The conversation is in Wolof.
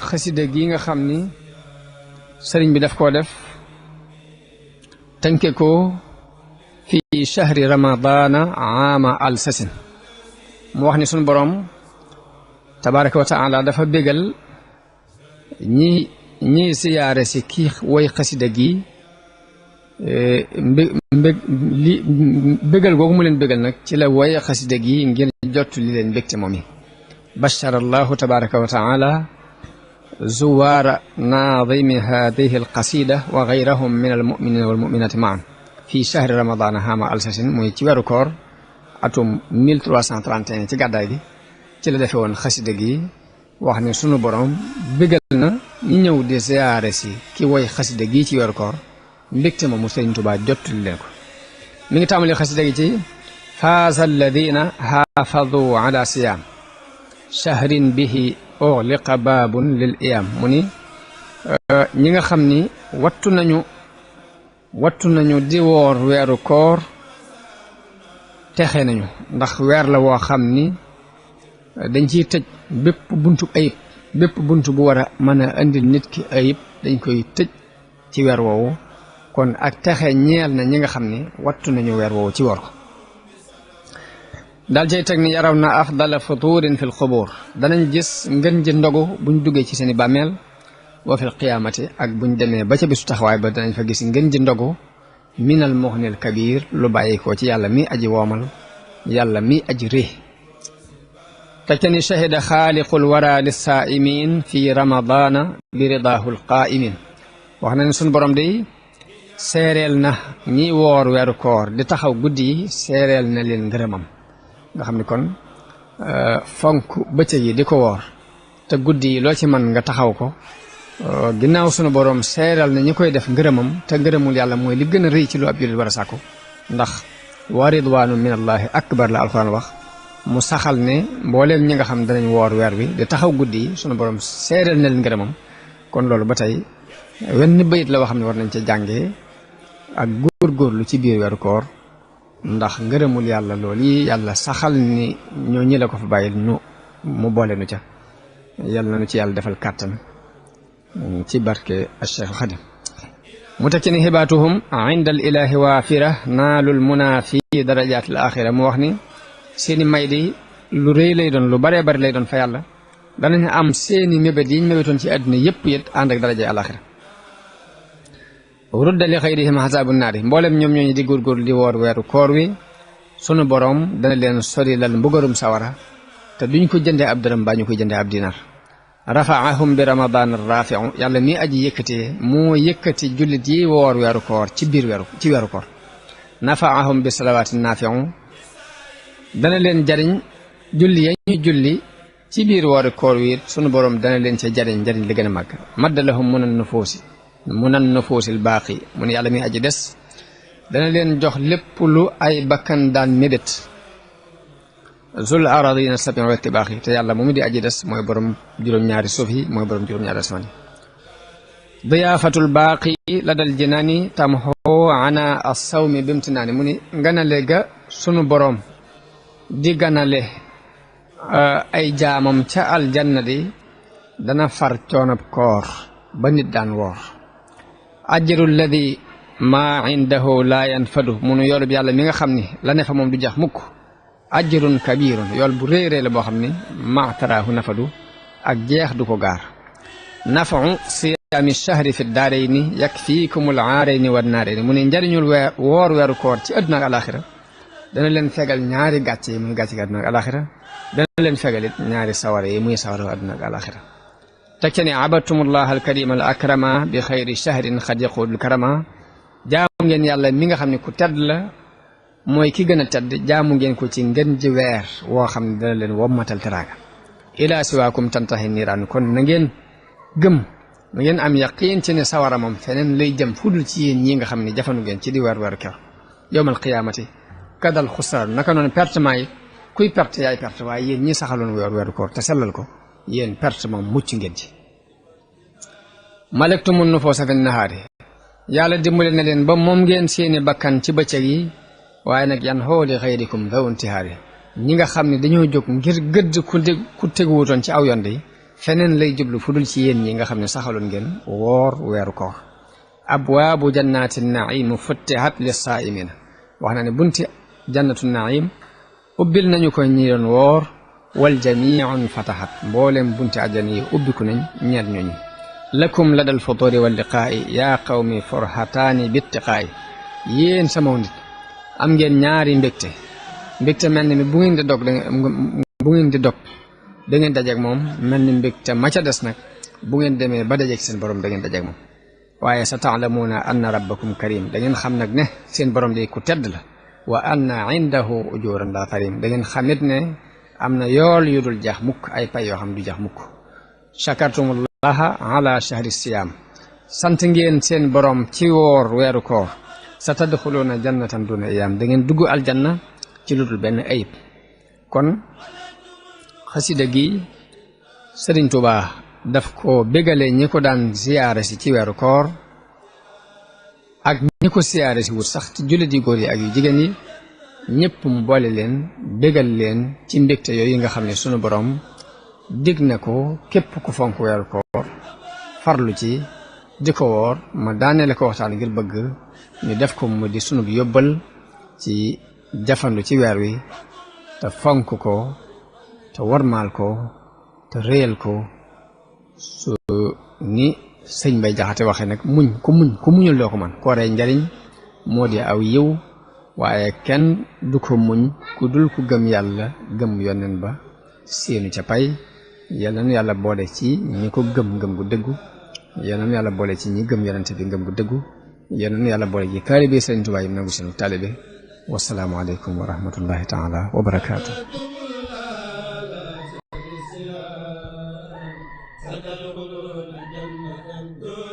xasida gi nga xam ni sëriñ bi daf koo def tënke ko fi shahri ramadana aama alsasin mu wax ni sunu borom tabaraka wa taala dafa bégal ñi siyaare si kii woy xasida gi bégal googu mu leen bégal nag ci la woy xasida gi ngir jot li leen bégte moom yi bashara allahu tabaraka wa taala zuwaara naadimi hadihi alqasida wa gayrahum min almuminina walmuminati maan fi shahri ramadana haama alsasin muy ci weeru koor atum 1331 ci gàddaay gi ci la defe woon xasida gi wax ne sunu borom bégal na ñi ñëw di ziyaare si ki woy xasida gi ci weeru koor mbégte ma mu Sëriñ Tuubaa jottali leen ko mi ngi tàmbali xasida gi ci faaza alladina haafadu ala siyaam shahrin bihi ughliqa baabun lil iyaam mu ni ñi nga xam ni wattu nañu di woor weeru koor texe nañu ndax weer la woo xam ni dañ ciy tëj bépp buntu ayib bépp buntu bu war a mën a indil nit ki ayib dañ koy tëj ci weer woowu kon ak texe ñeel na ñi nga xam ni wattu nañu weer woowu ci woor ko daal cay teg ni yaraw na afdala futurin fil xubur danañ gis ngën ji ndogu buñ duggee ci seeni bàmmeel wa fil qiyaamati ak buñ demee ba ca bisu taxawaay ba danañ fa gis ngën ji ndogu minal muxnil kabir lu bàyyi ko ci yàlla mi aji woomal yàlla mi aji rée teg ni shahida xaaliqul wara lissaa'imin fi ramadana bi ridaahu lqaa'imin wax na ne suñu borom day seereel na ñi woor weeru koor di taxaw guddi yi seereel na leen ngërëmam nga xam ni kon fonk bëccëg yi di ko woor te guddi yi loo ci mën nga taxaw ko ginnaaw sunu borom seereel na ñi koy def ngërëmam te ngërëmul yàlla mooy li gën a rëy ci lu ab jullit war a sàkku ndax wa ridwaanu min allahi akbar la alquran wax mu saxal ne mbooleem ñi nga xam danañ woor weer wi di taxaw guddi yi sunu borom seereel na leen ngërëmam kon loolu ba tey wenn bayit la woo xam ne war nañ ca jàngee ak góorgóorlu ci biir weeru koor ndax ngërëmul yàlla loolu yi yàlla saxal ni ñoo ñi la ko fa bàyyil mu boole nu ca yàlla na nu ci yàlla defal kàttan ci barke Cheikh Xadim mu teg ci ni xibaatuhum inda al ilahi waafira naalul muna fi darajaat al axira mu wax ni seeni may di lu rëy lay doon lu baree bari lay doon fa yàlla danañ am seeni mébét yiñ mébétoon ci àdduna yëpp it ànd ak daraja alaxira rudda li xayrihim xasaabu naari mboolem ñoom ñooñu di góorgóorlu di woor weeru koor wi sunu boroom dana leen sori lal mbugarum sawara te duñ ko jëndee ab dërëm baa ñu koy jëndee ab dinar rafaahum bi ramadan rafiu yàlla mi aji yëkkatee moo yëkkati jullit yi woor weeru koor ci biir weeru koor nafaahum bi salawaati nafiu dana leen jariñ julli ya ñu julli ci biir weeru koor wi sunu boroom dana leen ca jariñ li gën a màgg madda lahum munan nufuusil baaqi mu ne yàlla mi aji des dana leen jox lépp lu ay bakkan daan mébét zul aradina sabin wa tibaax yi te yàlla moomu di aji des mooy borom juróom-ñaari suuf yi mooy borom juróom-ñaari asmaan yi diyaafatul baaqi la dal jinaani tamxoo ana assawmi bimtinaani mu ni ganale ga sunu boroom di ganale ay jaamam ca aljanna di dana far coonab koor ba nit daan woor ajru alladi maa indahu laa yanfadu munu yoolub yàlla mi nga xam ni la ne fa moom du jax mukk ajrun kabirun yool bu réy réy la boo xam ni maataraahu nafadu ak jeex du ko gaar nafau siyaami shahri fi daarayni yakfiikumul aarayni wa naarayni mu ne njariñul woor weeru koor ci àdduna ak alaxira dana leen fegal ñaari gàcce yi muy gàcce gi àdduna ak alaxira dana leen fegal it ñaari sawara yi muy sawara àdduna ak alaxira teg ca ne abadtumullah alkarima al akrama bi xayri shahrin xad yaqudul karama jaamu ngeen yàlla mi nga xam ne ku tedd la mooy ki gën a tedd jaamu ngeen ko ci ngën ji weer woo xam ne dana leen wommatal teraanga ila siwaakum tantahi niiraan kon na ngeen gëm na ngeen am yaqiin ci ne sawara moom feneen lay jëm fudul ci yéen ñi nga xam ne jafandu ngeen ci di weer ker yowmal qiyaamati kadal xusraan naka noonu pertement yi kuy perte yaay perte waaye yéen ñi saxaloon weeru koor te sellal ko yéen perte moom mucc ngeen ci malektumun nufoosa fi nahaari yàlla dimbale na leen ba moom ngeen seeni bakkan ci bëccëg yi waaye nag yan xooli xayrikum daw intihaari ñi nga xam ne dañoo jóg ngir gëdd ku teguwutoon ci aw yoon yi feneen lay jublu fudul ci yéen ñi nga xam ne saxaloon ngeen woor weeru koor abwaabu jannaati naim futtihat lissaaimina wax na ne bunti jannatu naim ubbil nañu ko ñi doon woor wal jamiun fatahat mboolem bunti àjjana yi ubbiku nañ ñeel ñooñu lakum ladal futuri wal liqaa'i yaa qawmi forhataani bittiqaa'i yéen sama nit am ngeen ñaari mbégte mel ni bu ngeen di dog da ngeen dajeeg moom mel ni mbégte ma ca des nag bu ngeen demee ba dajeeg seen borom da ngeen dajeeg moom waaye sa taalamuuna anna rabbakum karim da ngeen xam nag ne seen borom day ku tedd la wa anna indahu ujuran la tarim da ngeen xamit ne am na yool yu dul jeex mukk ay pay yoo xam du jeex mukk shakartumullaha ala shahri siyam sant ngeen seen borom ci woor weeru koor sa tadxuluuna jannatan duna iyam da ngeen dugg aljanna ci lu dul benn ayib kon xasida gi Sëriñ Tuubaa daf ko bégale ñi ko daan siyaare si ci weeru koor ak ñi ko siyaare si wut sax ci jullit yi góor yi ak yu jigéen yi ñëpp mu boole leen bégal leen ci mbégte yooyu nga xam ne sunu borom dig na ko képp ku fonk weeru koor farlu ci di ko woor ma daanele ko waxtaan ngir bëgg ñu def ko mu di sunu yóbbal ci jafandu ci weer wi te fonk ko te warmaal ko te réyal ko su ni sëñ Bay Jaxate waxe nag ku muñul doo ko man kooree njariñ moo di aw yiw waaye kenn du ko muñ ku dul ku gëm yàlla gëm yonen ba seenu ca pay yàlla nu yàlla boole ci ñi ko gëm gu dëggu yàlla nu yàlla boole ci ñi gëm yonente bi ngëm gu dëggu yàlla nu yàlla boole ci taalibe Sëriñ Tuubaa yi nangu seenu taalibe wasalaamu aleykum wa rahmatullahi taala wa barakaatu ستدخلون جنة